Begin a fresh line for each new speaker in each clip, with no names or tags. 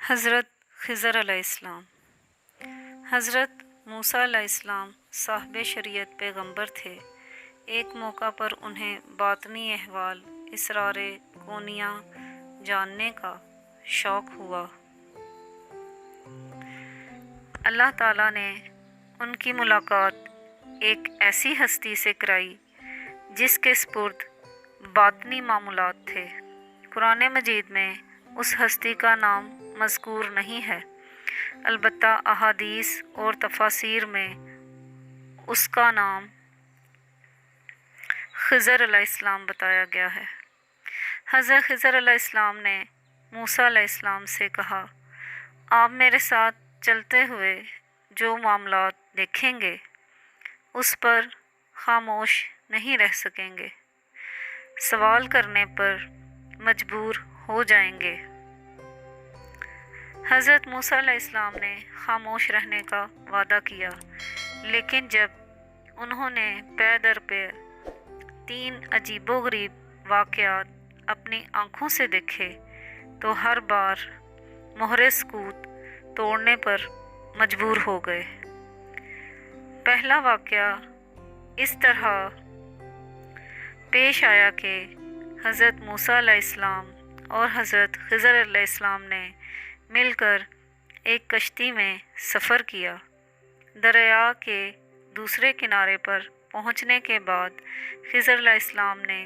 हज़रत ख़िज़र अलैहिस्सलाम। हज़रत मूसा अलैहिस्सलाम साहिब शरीयत पैगंबर थे। एक मौका पर उन्हें बातनी अहवाल इसरारे कोनिया जानने का शौक़ हुआ। अल्लाह ताला ने उनकी मुलाकात एक ऐसी हस्ती से कराई जिसके स्पुर्द बातनी मामूलात थे। कुरान मजीद में उस हस्ती का नाम मज़कूर नहीं है, अलबत्ता अहादीस और तफासीर में उसका नाम ख़िज़र अलैहिस्सलाम बताया गया है। हज़रत ख़िज़र अलैहिस्सलाम ने मूसा अलैहिस्सलाम से कहा, आप मेरे साथ चलते हुए जो मामलात देखेंगे उस पर खामोश नहीं रह सकेंगे, सवाल करने पर मजबूर हो जाएंगे। हज़रत मूसा अलैहिस्सलाम ने खामोश रहने का वादा किया, लेकिन जब उन्होंने पै दर पे 3 अजीबोगरीब वाक़यात अपनी आँखों से देखे तो हर बार मोहरे सकूत तोड़ने पर मजबूर हो गए। पहला वाक़या इस तरह पेश आया कि हज़रत मूसा अलैहिस्सलाम और हज़रत ख़िज़र अलैहिस्सलाम ने मिलकर एक कश्ती में सफ़र किया। दरिया के दूसरे किनारे पर पहुंचने के बाद ख़िज़र अलैहिस्सलाम ने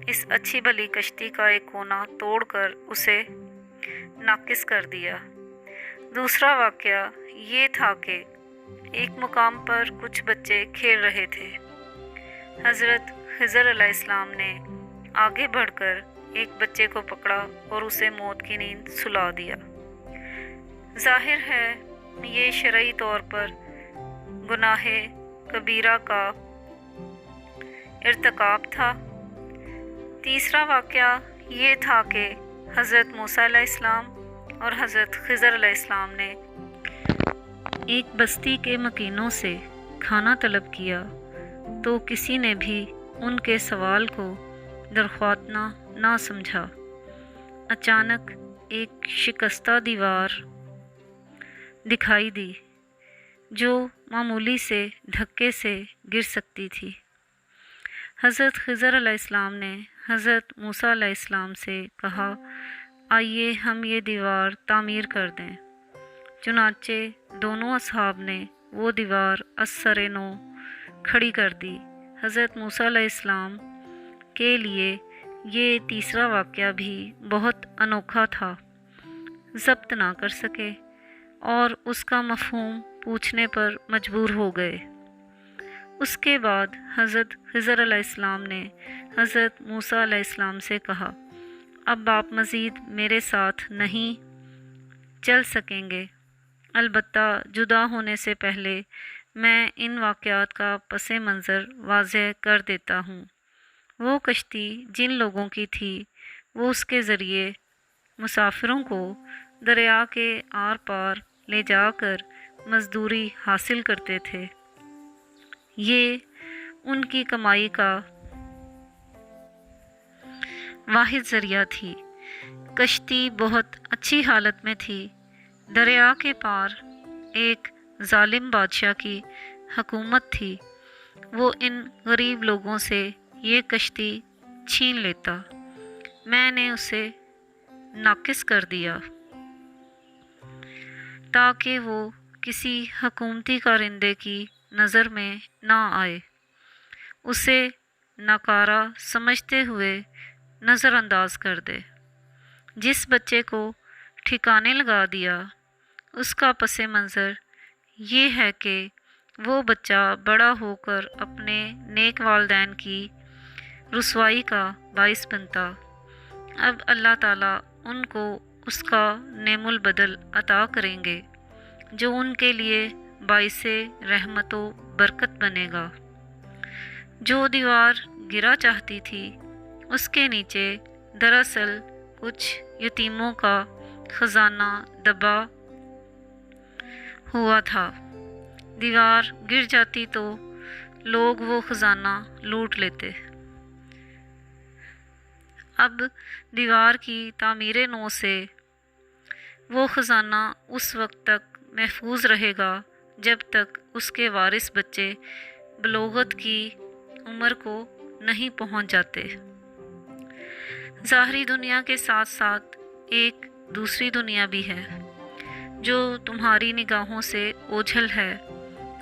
इस अच्छी भली कश्ती का एक कोना तोड़कर उसे नाकिस कर दिया। दूसरा वाक़या ये था कि एक मुकाम पर कुछ बच्चे खेल रहे थे। हज़रत ख़िज़र अलैहिस्सलाम ने आगे बढ़कर एक बच्चे को पकड़ा और उसे मौत की नींद सुला दिया। ज़ाहिर है ये शरई तौर पर गुनाहे कबीरा का इर्तिकाब था। तीसरा वाक़या ये था कि हज़रत मूसा अलैहिस्सलाम और हज़रत ख़िज़र अलैहिस्सलाम ने एक बस्ती के मकीनों से खाना तलब किया तो किसी ने भी उनके सवाल को दरख्वातना ना समझा। अचानक एक शिकस्ता दीवार दिखाई दी जो मामूली से धक्के से गिर सकती थी। हज़रत ख़िज़र अलैहिस्सलाम ने हज़रत मूसा अलैहिस्सलाम से कहा, आइए हम ये दीवार तामीर कर दें। चुनाचे दोनों असहाब ने वो दीवार असरे नो खड़ी कर दी। हज़रत मूसा अलैहिस्सलाम के लिए ये तीसरा वाक़या भी बहुत अनोखा था। ज़ब्त ना कर सके और उसका मफ़हूम पूछने पर मजबूर हो गए। उसके बाद हज़रत ख़िज़र अलैहिस्सलाम ने हज़रत मूसा अलैहिस्सलाम से कहा, अब आप मज़ीद मेरे साथ नहीं चल सकेंगे, अलबत्ता जुदा होने से पहले मैं इन वाक़यात का पसे मंज़र वाज़ेह कर देता हूँ। वो कश्ती जिन लोगों की थी वो उसके ज़रिए मुसाफिरों को दरिया के आर पार ले जाकर मज़दूरी हासिल करते थे। ये उनकी कमाई का वाहिद ज़रिया थी। कश्ती बहुत अच्छी हालत में थी। दरिया के पार एक जालिम बादशाह की हुकूमत थी। वो इन गरीब लोगों से ये कश्ती छीन लेता। मैंने उसे नाकिस कर दिया ताकि वो किसी हुकूमती कारिंदे की नज़र में ना आए। उसे नाकारा समझते हुए नज़रअंदाज कर दे। जिस बच्चे को ठिकाने लगा दिया उसका पसे मंज़र ये है कि वो बच्चा बड़ा होकर अपने नेक वालिदैन की रुसवाई का बाइस बनता। अब अल्लाह ताला उनको उसका नेमुल बदल अता करेंगे जो उनके लिए बाइसे रहमतो बरकत बनेगा। जो दीवार गिरा चाहती थी उसके नीचे दरअसल कुछ यतीमों का ख़जाना दबा हुआ था। दीवार गिर जाती तो लोग वो ख़जाना लूट लेते। अब दीवार की तामीर नौ से وہ خزانہ اس وقت تک محفوظ رہے گا جب تک اس کے وارث بچے بلوغت کی عمر کو نہیں پہنچ جاتے۔ ظاہری دنیا کے ساتھ ساتھ ایک دوسری دنیا بھی ہے جو تمہاری نگاہوں سے اوجھل ہے۔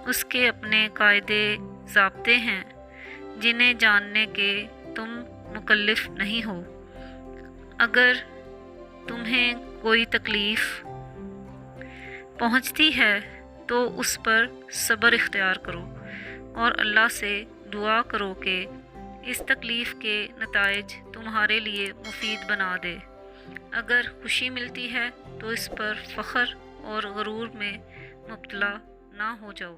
اس کے اپنے قاعدے ضابطے ہیں جنہیں جاننے کے تم مکلف نہیں ہو۔ اگر تمہیں کوئی تکلیف پہنچتی ہے تو اس پر صبر اختیار کرو اور اللہ سے دعا کرو کہ اس تکلیف کے نتائج تمہارے لیے مفید بنا دے۔ اگر خوشی ملتی ہے تو اس پر فخر اور غرور میں مبتلا نہ ہو جاؤ۔